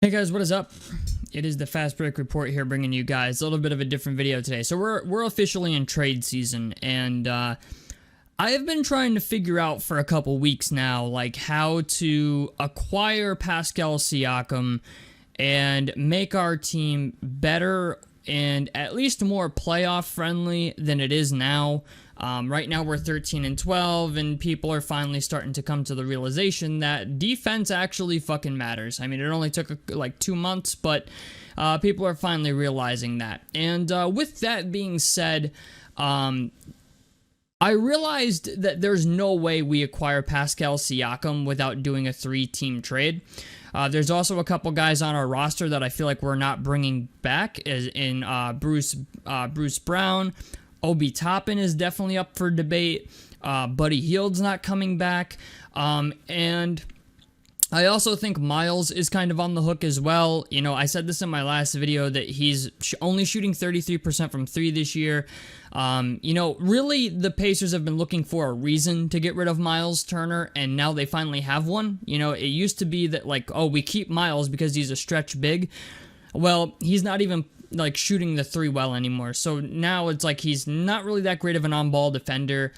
Hey guys, what is up? It is the Fast Break Report here, bringing you guys a little bit of a different video today. So we're officially in trade season, and I have been trying to figure out for a couple weeks now, like how to acquire Pascal Siakam and make our team better and at least more playoff friendly than it is now. Right now we're 13-12, and people are finally starting to come to the realization that defense actually fucking matters. I mean, it only took like 2 months, but people are finally realizing that. And with that being said, I realized that there's no way we acquire Pascal Siakam without doing a 3-team trade. There's also a couple guys on our roster that I feel like we're not bringing back, as in Bruce Brown. Obi Toppin is definitely up for debate. Buddy Hield's not coming back. And I also think Miles is kind of on the hook as well. You know, I said this in my last video that he's only shooting 33% from 3 this year. You know, really the Pacers have been looking for a reason to get rid of Miles Turner, and now they finally have one. You know, it used to be that, like, oh, we keep Miles because he's a stretch big. Well, he's not even like shooting the 3 well anymore. So now it's like he's not really that great of an on-ball defender.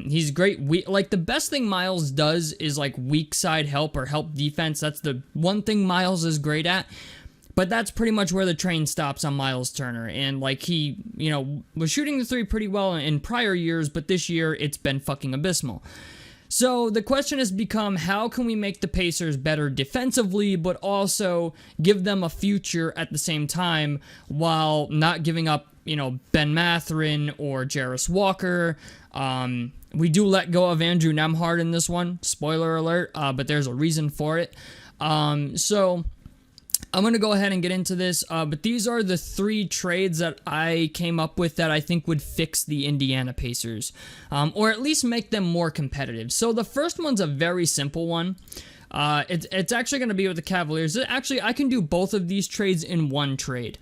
He's great. Like, the best thing Miles does is like weak side help or help defense. That's the one thing Miles is great at. But that's pretty much where the train stops on Miles Turner. And like, he, you know, was shooting the 3 pretty well in prior years, but this year it's been fucking abysmal. So the question has become, how can we make the Pacers better defensively, but also give them a future at the same time while not giving up, you know, Ben Mathurin or Jarris Walker. We do let go of Andrew Nembhard in this one, spoiler alert, but there's a reason for it. So I'm going to go ahead and get into this, but these are the 3 trades that I came up with that I think would fix the Indiana Pacers, or at least make them more competitive. So the first one's a very simple one. It's actually going to be with the Cavaliers. Actually, I can do both of these trades in one trade.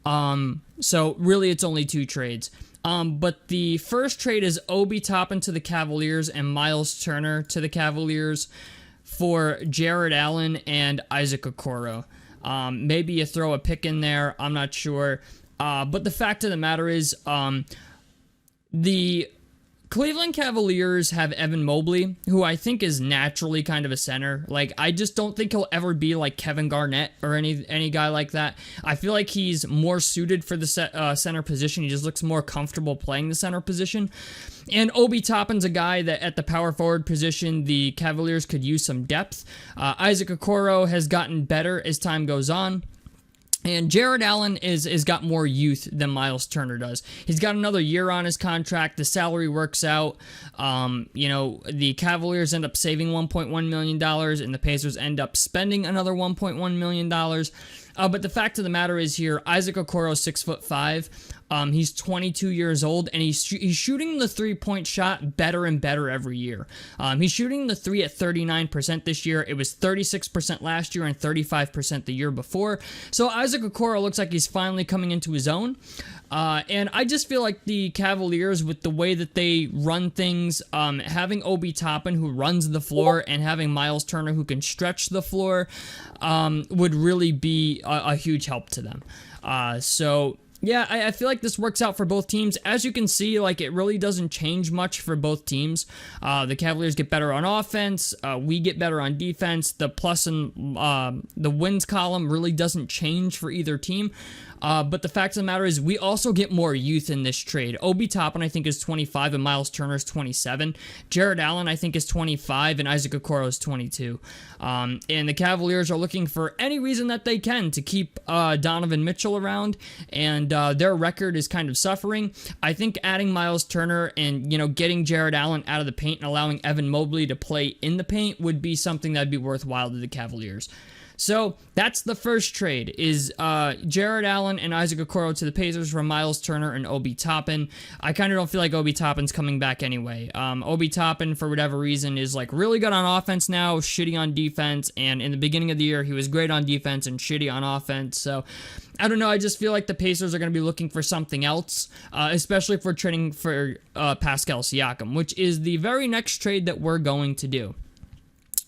So really it's only 2 trades. But the first trade is Obi Toppin to the Cavaliers and Miles Turner to the Cavaliers for Jared Allen and Isaac Okoro. Maybe you throw a pick in there, I'm not sure. But the fact of the matter is, the Cleveland Cavaliers have Evan Mobley, who I think is naturally kind of a center. Like, I just don't think he'll ever be like Kevin Garnett or any guy like that. I feel like he's more suited for the center position. He just looks more comfortable playing the center position. And Obi Toppin's a guy that at the power forward position, the Cavaliers could use some depth. Isaac Okoro has gotten better as time goes on. And Jared Allen is got more youth than Miles Turner does. He's got another year on his contract. The salary works out. You know, the Cavaliers end up saving $1.1 million, and the Pacers end up spending another $1.1 million. But the fact of the matter is here, Isaac Okoro is 6'5". He's 22 years old, and he's shooting the 3-point shot better and better every year. He's shooting the 3 at 39% this year. It was 36% last year and 35% the year before. So Isaac Okoro looks like he's finally coming into his own. And I just feel like the Cavaliers, with the way that they run things, having Obi Toppin, who runs the floor, and having Miles Turner, who can stretch the floor, would really be a huge help to them. So yeah, I feel like this works out for both teams. As you can see, like, it really doesn't change much for both teams. The Cavaliers get better on offense. We get better on defense. The plus and the wins column really doesn't change for either team. But the fact of the matter is, we also get more youth in this trade. Obi Toppin, I think, is 25, and Miles Turner is 27. Jared Allen, I think, is 25, and Isaac Okoro is 22. And the Cavaliers are looking for any reason that they can to keep Donovan Mitchell around, and their record is kind of suffering. I think adding Miles Turner and, you know, getting Jared Allen out of the paint and allowing Evan Mobley to play in the paint would be something that'd be worthwhile to the Cavaliers. So that's the first trade, is Jared Allen and Isaac Okoro to the Pacers for Miles Turner and Obi Toppin. I kind of don't feel like Obi Toppin's coming back anyway. Obi Toppin, for whatever reason, is like really good on offense now, shitty on defense, and in the beginning of the year, he was great on defense and shitty on offense. So I don't know, I just feel like the Pacers are going to be looking for something else, especially if we're trading for Pascal Siakam, which is the very next trade that we're going to do.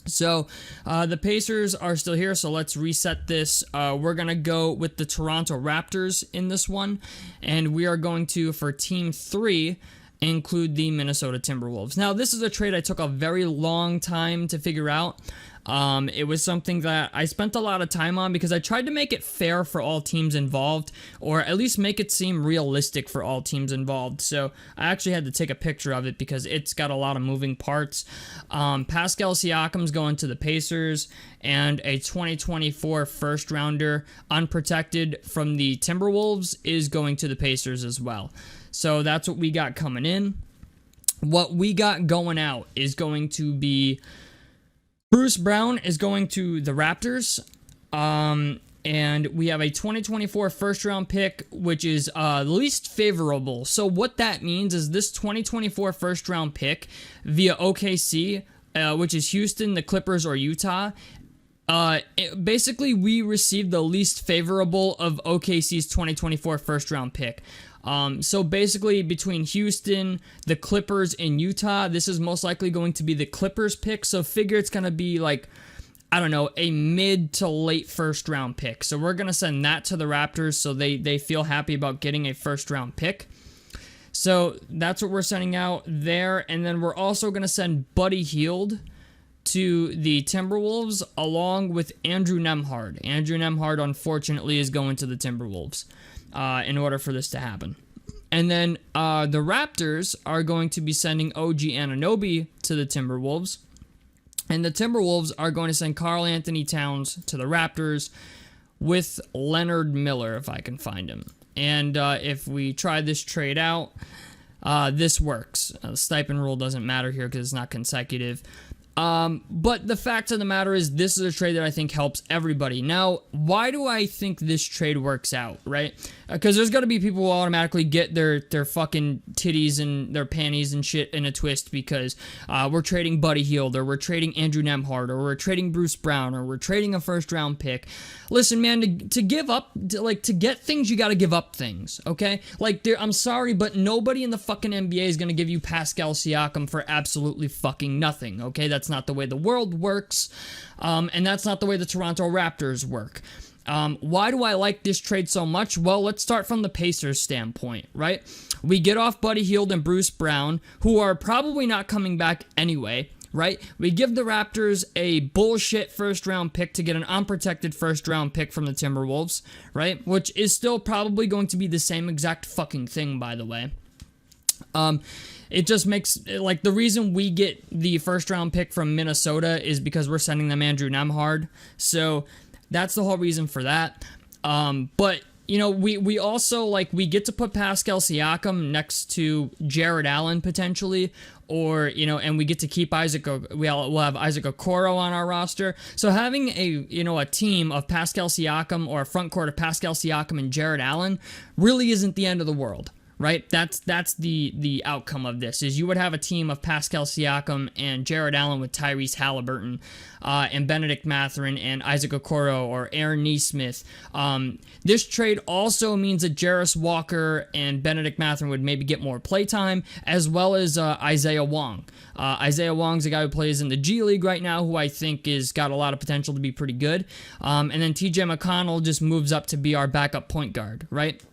So the Pacers are still here, so let's reset this. We're going to go with the Toronto Raptors in this one, and we are going to, for Team 3, include the Minnesota Timberwolves. Now, this is a trade I took a very long time to figure out. It was something that I spent a lot of time on because I tried to make it fair for all teams involved, or at least make it seem realistic for all teams involved. So I actually had to take a picture of it because it's got a lot of moving parts. Pascal Siakam's going to the Pacers, and a 2024 first rounder unprotected from the Timberwolves is going to the Pacers as well. So that's what we got coming in. What we got going out is going to be Bruce Brown is going to the Raptors, and we have a 2024 first-round pick, which is least favorable. So what that means is this 2024 first-round pick via OKC, which is Houston, the Clippers, or Utah. Basically, we received the least favorable of OKC's 2024 first-round pick. So basically, between Houston, the Clippers, and Utah, this is most likely going to be the Clippers pick. So figure it's going to be like, I don't know, a mid to late first round pick. So we're going to send that to the Raptors so they feel happy about getting a first round pick. So that's what we're sending out there. And then we're also going to send Buddy Hield to the Timberwolves along with Andrew Nembhard. Andrew Nembhard, unfortunately, is going to the Timberwolves in order for this to happen. And then the Raptors are going to be sending OG Anunoby to the Timberwolves. And the Timberwolves are going to send Karl Anthony Towns to the Raptors with Leonard Miller, if I can find him. And if we try this trade out, this works. The stipend rule doesn't matter here because it's not consecutive. But the fact of the matter is this is a trade that I think helps everybody. Now, why do I think this trade works out, right? Because there's going to be people who automatically get their fucking titties and their panties and shit in a twist because we're trading Buddy Hield, or we're trading Andrew Nembhard, or we're trading Bruce Brown, or we're trading a first round pick. Listen, man, to give up, to get things, you got to give up things, okay? I'm sorry, but nobody in the fucking NBA is going to give you Pascal Siakam for absolutely fucking nothing, okay? That's not the way the world works, and that's not the way the Toronto Raptors work. Why do I like this trade so much? Well, let's start from the Pacers standpoint, right? We get off Buddy Hield and Bruce Brown, who are probably not coming back anyway, right? We give the Raptors a bullshit first-round pick to get an unprotected first-round pick from the Timberwolves, right? Which is still probably going to be the same exact fucking thing, by the way. It just makes, the reason we get the first-round pick from Minnesota is because we're sending them Andrew Nembhard. So that's the whole reason for that. But, we also, we get to put Pascal Siakam next to Jared Allen, potentially. Or, and we get to keep we'll have Isaac Okoro on our roster. So having a team of Pascal Siakam, or a front court of Pascal Siakam and Jared Allen really isn't the end of the world. Right? That's the outcome of this, is you would have a team of Pascal Siakam and Jared Allen with Tyrese Halliburton and Benedict Mathurin and Isaac Okoro or Aaron Nesmith. This trade also means that Jarris Walker and Benedict Mathurin would maybe get more playtime, as well as Isaiah Wong. Isaiah Wong's a guy who plays in the G League right now, who I think has got a lot of potential to be pretty good. And then TJ McConnell just moves up to be our backup point guard, right?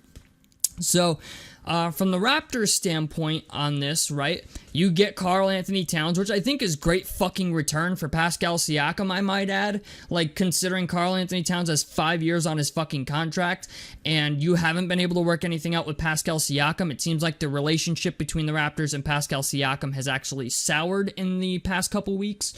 So from the Raptors' standpoint on this, right, you get Karl Anthony Towns, which I think is great fucking return for Pascal Siakam, I might add. Considering Karl Anthony Towns has 5 years on his fucking contract, and you haven't been able to work anything out with Pascal Siakam. It seems like the relationship between the Raptors and Pascal Siakam has actually soured in the past couple weeks.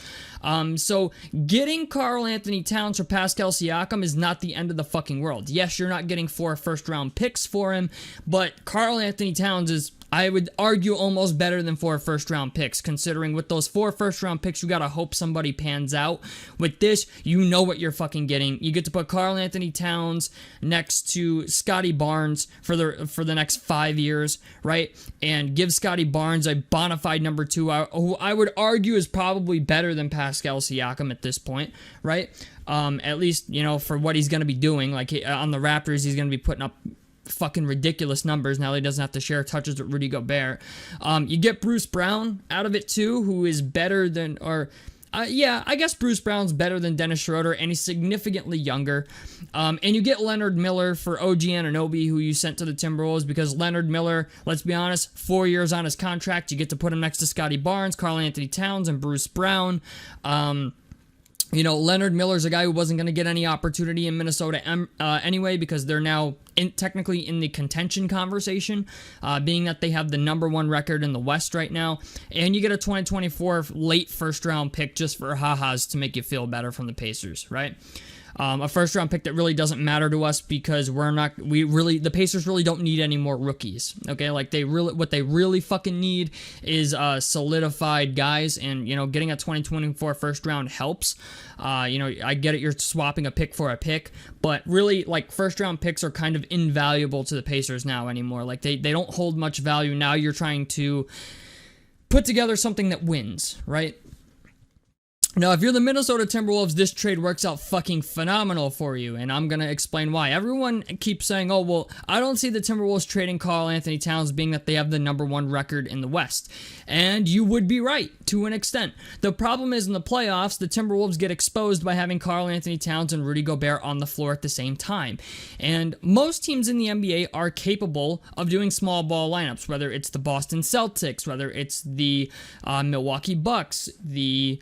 So getting Karl Anthony Towns for Pascal Siakam is not the end of the fucking world. Yes, you're not getting 4 first-round picks for him, but Karl Anthony Towns is, I would argue, almost better than 4 first-round picks, considering with those 4 first-round picks, you gotta hope somebody pans out. With this, you know what you're fucking getting. You get to put Karl Anthony Towns next to Scotty Barnes for the next 5 years, right? And give Scotty Barnes a bona fide number 2, who I would argue is probably better than Pascal Siakam at this point, right? At least, for what he's gonna be doing. On the Raptors, he's gonna be putting up fucking ridiculous numbers now that he doesn't have to share touches with Rudy Gobert. You get Bruce Brown out of it too, who is better than, or Yeah, I guess Bruce Brown's better than Dennis Schroeder, and he's significantly younger. And you get Leonard Miller for OG Anunoby, who you sent to the Timberwolves, because Leonard Miller, let's be honest, 4 years on his contract. You get to put him next to Scotty Barnes, Karl Anthony Towns, and Bruce Brown. Leonard Miller's a guy who wasn't going to get any opportunity in Minnesota anyway, because they're now technically in the contention conversation, being that they have the number 1 record in the West right now. And you get a 2024 late first round pick just for ha-has to make you feel better from the Pacers, right? A first round pick that really doesn't matter to us because the Pacers really don't need any more rookies. Okay, like what they really fucking need is solidified guys, and getting a 2024 first round helps. I get it, you're swapping a pick for a pick, but really, like, first round picks are kind of invaluable to the Pacers now anymore. Like, they don't hold much value. Now you're trying to put together something that wins, right? Now, if you're the Minnesota Timberwolves, this trade works out fucking phenomenal for you, and I'm going to explain why. Everyone keeps saying, oh, well, I don't see the Timberwolves trading Karl Anthony Towns, being that they have the number 1 record in the West. And you would be right, to an extent. The problem is, in the playoffs, the Timberwolves get exposed by having Karl Anthony Towns and Rudy Gobert on the floor at the same time. And most teams in the NBA are capable of doing small ball lineups, whether it's the Boston Celtics, whether it's the Milwaukee Bucks, the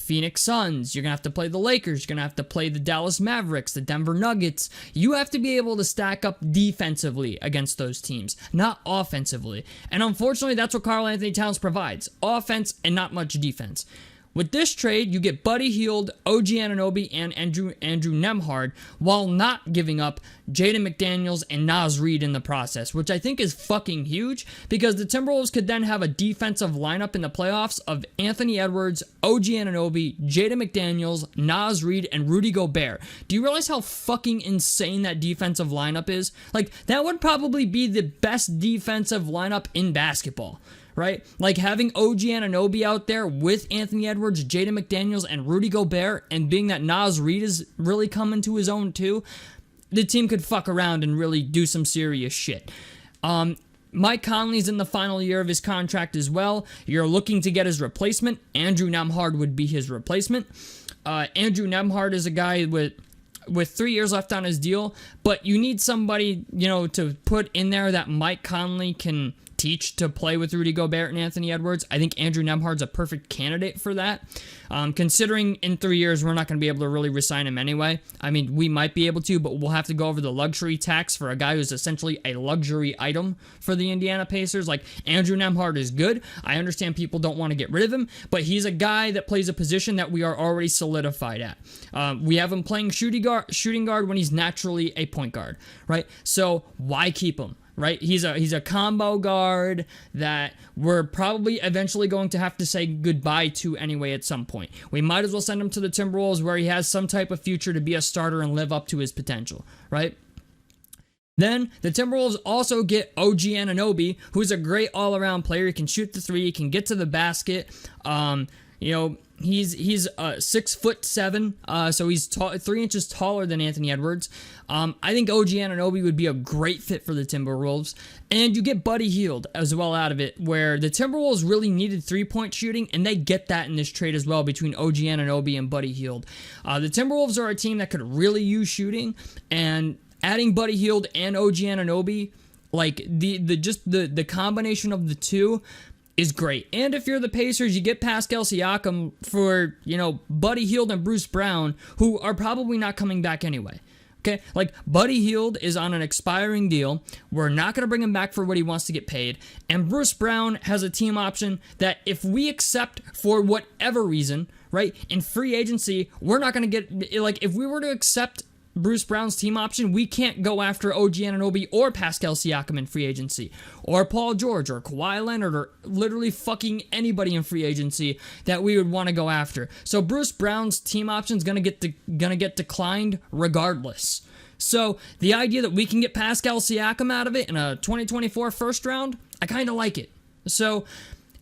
Phoenix Suns. You're going to have to play the Lakers. You're going to have to play the Dallas Mavericks, the Denver Nuggets. You have to be able to stack up defensively against those teams, not offensively. And unfortunately, that's what Karl Anthony Towns provides. Offense and not much defense. With this trade, you get Buddy Hield, OG Anunoby, and Andrew Nembhard, while not giving up Jaden McDaniels and Naz Reid in the process, which I think is fucking huge, because the Timberwolves could then have a defensive lineup in the playoffs of Anthony Edwards, OG Anunoby, Jaden McDaniels, Naz Reid, and Rudy Gobert. Do you realize how fucking insane that defensive lineup is? Like, that would probably be the best defensive lineup in basketball. Right? Like, having OG Anunoby out there with Anthony Edwards, Jaden McDaniels, and Rudy Gobert, and being that Naz Reid is really coming to his own too, the team could fuck around and really do some serious shit. Mike Conley's in the final year of his contract as well. You're looking to get his replacement. Andrew Nembhard would be his replacement. Andrew Nembhard is a guy with 3 years left on his deal, but you need somebody, to put in there that Mike Conley can teach to play with Rudy Gobert and Anthony Edwards. I think Andrew Nembhard's a perfect candidate for that. Considering in 3 years we're not going to be able to really re-sign him anyway. I mean, we might be able to, but we'll have to go over the luxury tax for a guy who's essentially a luxury item for the Indiana Pacers. Like, Andrew Nembhard is good. I understand people don't want to get rid of him, but he's a guy that plays a position that we are already solidified at. We have him playing shooting guard when he's naturally a point guard, right? So why keep him? Right? He's a combo guard that we're probably eventually going to have to say goodbye to anyway at some point. We might as well send him to the Timberwolves, where he has some type of future to be a starter and live up to his potential, right? Then the Timberwolves also get OG Anunoby, who's a great all-around player. He can shoot the three, he can get to the basket. He's 6'7", so he's 3 inches taller than Anthony Edwards. I think OG Anunoby would be a great fit for the Timberwolves. And you get Buddy Hield as well out of it, where the Timberwolves really needed three-point shooting, and they get that in this trade as well between OG Anunoby and Buddy Hield. The Timberwolves are a team that could really use shooting, and adding Buddy Hield and OG Anunoby, like the combination of the two is great. And if you're the Pacers, you get Pascal Siakam for, Buddy Hield and Bruce Brown, who are probably not coming back anyway. Okay, like, Buddy Hield is on an expiring deal. We're not going to bring him back for what he wants to get paid. And Bruce Brown has a team option that if we accept for whatever reason, right, in free agency, we're not going to get, like, if we were to accept Bruce Brown's team option, we can't go after OG Anunoby or Pascal Siakam in free agency, or Paul George, or Kawhi Leonard, or literally fucking anybody in free agency that we would want to go after. So Bruce Brown's team option is gonna get declined regardless. So the idea that we can get Pascal Siakam out of it in a 2024 first round, I kind of like it. So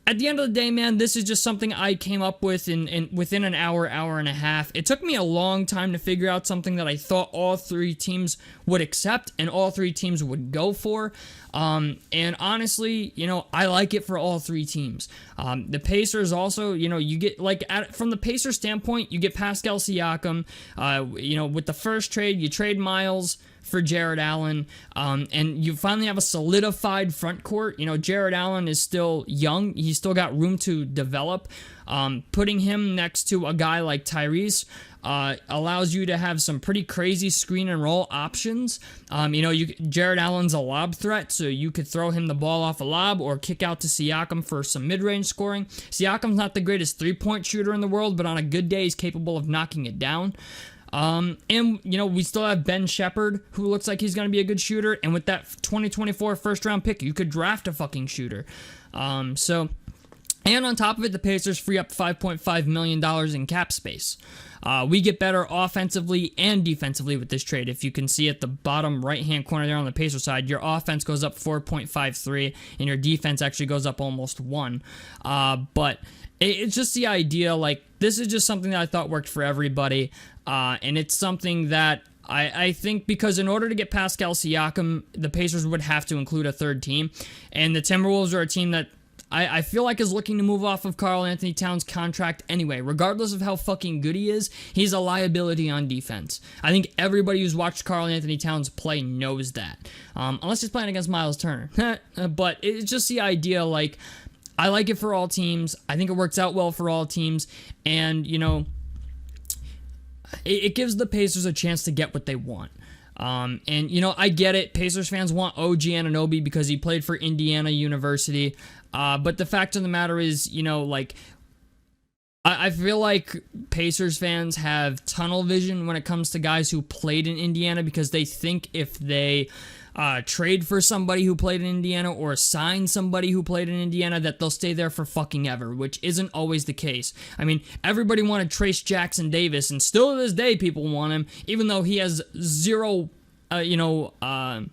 at the end of the day, man, this is just something I came up with within an hour and a half. It took me a long time to figure out something that I thought all three teams would accept and all three teams would go for. And honestly, I like it for all three teams. The Pacers also, you get, from the Pacers standpoint, you get Pascal Siakam. With the first trade, you trade Miles for Jared Allen, and you finally have a solidified front court. Jared Allen is still young. He's still got room to develop. Putting him next to a guy like Tyrese allows you to have some pretty crazy screen and roll options. Jared Allen's a lob threat, so you could throw him the ball off a lob or kick out to Siakam for some mid-range scoring. Siakam's not the greatest three-point shooter in the world, but on a good day, he's capable of knocking it down. We still have Ben Shepherd, who looks like he's going to be a good shooter, and with that 2024 first-round pick, you could draft a fucking shooter. And on top of it, the Pacers free up $5.5 million in cap space. We get better offensively and defensively with this trade. If you can see at the bottom right-hand corner there on the Pacers side, your offense goes up 4.53, and your defense actually goes up almost 1. But it's just the idea, this is just something that I thought worked for everybody, and it's something that I think, because in order to get Pascal Siakam, the Pacers would have to include a third team, and the Timberwolves are a team that I feel like is looking to move off of Karl Anthony Towns' contract anyway. Regardless of how fucking good he is, he's a liability on defense. I think everybody who's watched Karl Anthony Towns play knows that. Unless he's playing against Miles Turner. But it's just the idea, I like it for all teams. I think it works out well for all teams. And, it gives the Pacers a chance to get what they want. I get it. Pacers fans want OG Anunoby because he played for Indiana University. But the fact of the matter is, I feel like Pacers fans have tunnel vision when it comes to guys who played in Indiana, because they think if they trade for somebody who played in Indiana or sign somebody who played in Indiana, that they'll stay there for fucking ever, which isn't always the case. I mean, everybody wanted Trace Jackson Davis, and still to this day people want him, even though he has zero want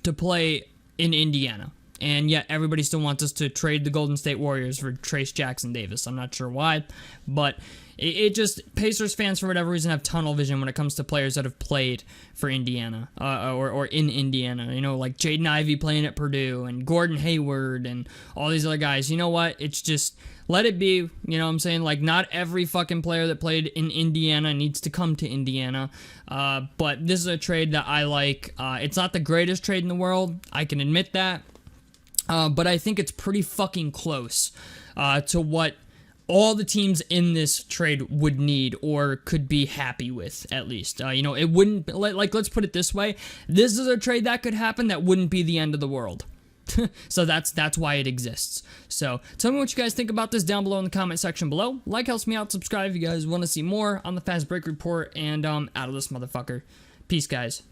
to play in Indiana. And yet everybody still wants us to trade the Golden State Warriors for Trace Jackson Davis. I'm not sure why, but it just, Pacers fans for whatever reason have tunnel vision when it comes to players that have played for Indiana, or in Indiana, like Jaden Ivey playing at Purdue, and Gordon Hayward, and all these other guys. You know what? It's just, let it be. What I'm saying? Not every fucking player that played in Indiana needs to come to Indiana. But this is a trade that I like. It's not the greatest trade in the world. I can admit that. But I think it's pretty fucking close to what all the teams in this trade would need or could be happy with, at least. It wouldn't, let's put it this way. This is a trade that could happen that wouldn't be the end of the world. So that's why it exists. So tell me what you guys think about this down below in the comment section below. Helps me out. Subscribe if you guys want to see more on the Fast Break Report. And out of this motherfucker. Peace, guys.